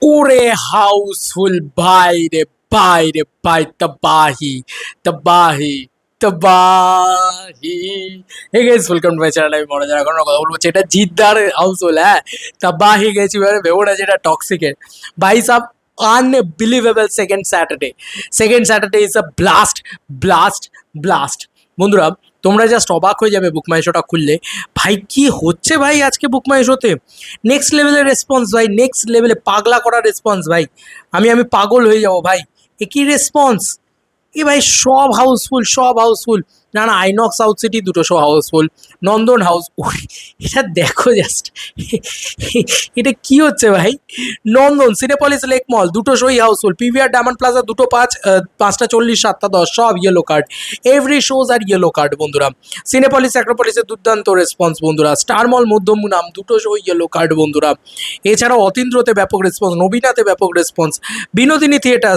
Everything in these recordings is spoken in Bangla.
ওরে হাউসফুল ভাই রে ভাই রে ভাই, তবাহি তবাহি তবাহি। Hey guys, welcome to my channel. আমি মনে যারা কথা বলবো এটা জিদ্দার হাউসফুল। হ্যাঁ, তবাহি গেছি ভেবো না যেটা টক্সিকের। ভাই sub, unbelievable second Saturday is a blast blast blast. বন্ধুরা, তোমরা জাস্ট অবাক হয়ে যাবে বুক মাই শোটা খুললে। ভাই কি হচ্ছে ভাই আজকে বুক মাই শোতে? নেক্সট লেভেলের রেসপন্স ভাই, নেক্সট লেভেলে পাগলা করা রেসপন্স ভাই। আমি পাগল হয়ে যাবো ভাই। এ কি রেসপন্স! এ ভাই সব হাউসফুল, সব হাউসফুল। না না, আইনক্স সাউথ সিটি দুটো শো হাউসফুল, নন্দন হাউস। এটা দেখো জাস্ট, এটা কি হচ্ছে ভাই! নন্দন, সিনেপলিস, লেক মল দুটো শোই হাউসফুল। পিভিআর ডায়মন্ড প্লাজা দুটো 5:40, 7:10 সব ইয়েলো কার্ড। এভরি শোজ আর ইয়েলো কার্ড বন্ধুরা। সিনেপলিস, অ্যাক্রোপলিসের দুর্দান্ত রেসপন্স বন্ধুরা। স্টার মল, মধ্যমগ্রাম দুটো শো ইয়েলো কার্ড বন্ধুরা। এছাড়াও অতীন্দ্রতে ব্যাপক রেসপন্স, নবীনাতে ব্যাপক response, Binodini theatre,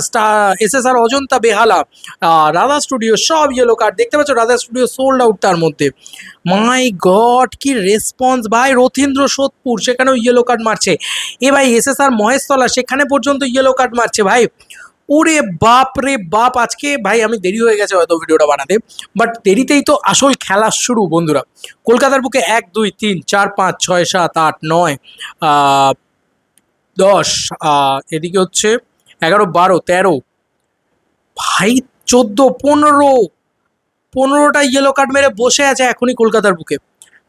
SSR Ajanta, Behala, Radha studio সব ইয়েলো কার্ড। দেখতে পাচ্ছ রাধা স্টুডিও সোল্ড আউট তার মধ্যে। মাই গড, কি রেসপন্স ভাই! রথীন্দ্র সোদপুর সেখানেও ইয়েলো কার্ড মারছে। এ ভাই SSR মহেশতলা সেখানে পর্যন্ত ইয়েলো কার্ড মারছে ভাই। ওরে বাপ রে বাপ! আজকে ভাই আমি দেরি হয়ে গেছে হয়তো ভিডিওটা বানাতে, বাট দেরিতেই তো আসল খেলা শুরু বন্ধুরা। কলকাতার বুকে 1, 2, 3, 4, 5, 6, 7, 8, 9, 10, এদিকে হচ্ছে 11, 12, 13, ভাই 14, 15টা ইয়েলো কার্ড মেরে বসে আছে এখনই কলকাতার বুকে।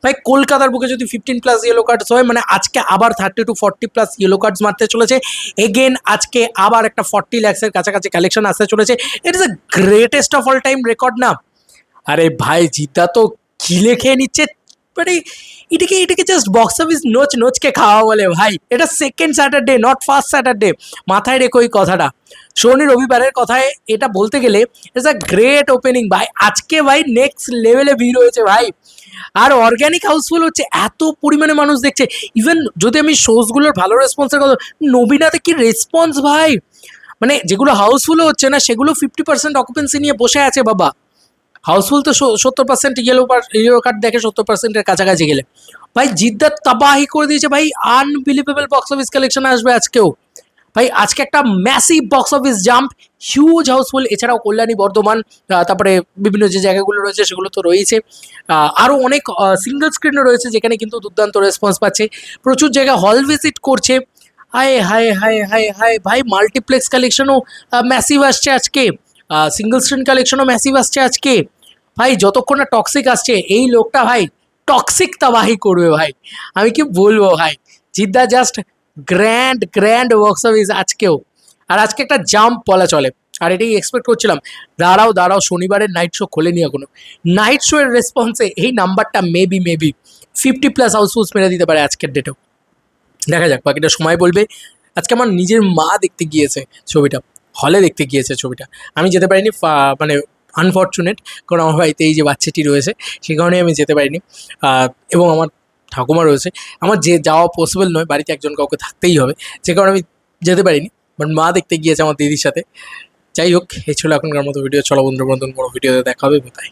ভাই কলকাতার বুকে যদি 15+ ইয়েলো কার্ডস হয়, মানে আজকে আবার 30 to 40+ ইয়েলো কার্ডস মারতে চলেছে। এগেন আজকে আবার একটা 40 lakhs-এর কাছাকাছি কালেকশন আসতে চলেছে। It is the greatest of all time record না? আরে ভাই জিদ্দা তো গিলে খেয়ে নিচ্ছে। মানে এটাকে জাস্ট বক্স অফিস নোচকে খাওয়া বলে ভাই। এটা second Saturday, not first Saturday. মাথায় রেখো এই কথাটা। শনি রবিবারের কথায় এটা বলতে গেলে ইটস আ গ্রেট ওপেনিং ভাই। আজকে ভাই নেক্সট লেভেলে ভিড় হয়েছে ভাই। আর অর্গ্যানিক হাউসফুল হচ্ছে, এত পরিমাণে মানুষ দেখছে। ইভেন যদি আমি শোজগুলোর ভালো রেসপন্সের কথা, নবীনাতে কি রেসপন্স ভাই! মানে যেগুলো হাউসফুলও হচ্ছে না সেগুলো 50% অকুপেন্সি নিয়ে বসে আছে বাবা। হাউসফুল তো 70% ইয়েলো কার্ড দেখে 70%-এর কাছাকাছি গেলে। ভাই জিদ্দার তাবাহি করে দিয়েছে ভাই। আনবিলিভেবল বক্স অফিস কালেকশন আসবে আজকেও ভাই। আজকে একটা massive box office jump, huge house full. এছাড়াও কল্যাণী, বর্ধমান, তারপরে বিভিন্ন যে জায়গাগুলো রয়েছে সেগুলো তো রয়েছে। আরও অনেক সিঙ্গল স্ক্রিনও রয়েছে যেখানে কিন্তু দুর্দান্ত রেসপন্স পাচ্ছে। প্রচুর জায়গায় হল ভিজিট করছে। হায় হায় হায় হায় হায় ভাই, মাল্টিপ্লেক্স কালেকশনও ম্যাসিভ আসছে আজকে। সিঙ্গল স্ক্রিন কালেকশনও ম্যাসিভ আসছে আজকে। ভাই যতক্ষণ না টক্সিক আসছে, এই লোকটা ভাই টক্সিক তাবাহি করবে ভাই। আমি কি বলবো ভাই! Jeddah just grand box office আজকেও। আর আজকে একটা জাম্প বলা চলে, আর এটাই এক্সপেক্ট করছিলাম। দাঁড়াও, শনিবারের নাইট শো খোলেনি এখনো। নাইট শো এর রেসপন্সে এই নাম্বারটা মেবি 50+ হাউসফুলস মেরে দিতে পারে আজকের ডেটেও। দেখা যাক, বাকিটা সময় বলবে। আজকে আমার নিজের মা দেখতে গিয়েছে ছবিটা, হলে দেখতে গিয়েছে ছবিটা। আমি যেতে পারিনি, মানে আনফর্চুনেট, কারণ আমার বাড়িতে এই যে বাচ্চাটি রয়েছে সে কারণে আমি যেতে পারিনি। এবং আমার ঠাকুমা রয়েছে, আমার যাওয়া পসিবল নয়, বাড়িতে একজন কাউকে থাকতেই হবে, যে কারণে আমি যেতে পারিনি। বাট মা দেখতে গিয়েছে আমার দিদির সাথে। যাই হোক, এই ছিল এখনকার মতো ভিডিও। চলো বন্ধু, বড় ভিডিওতে দেখা হবে। বাই।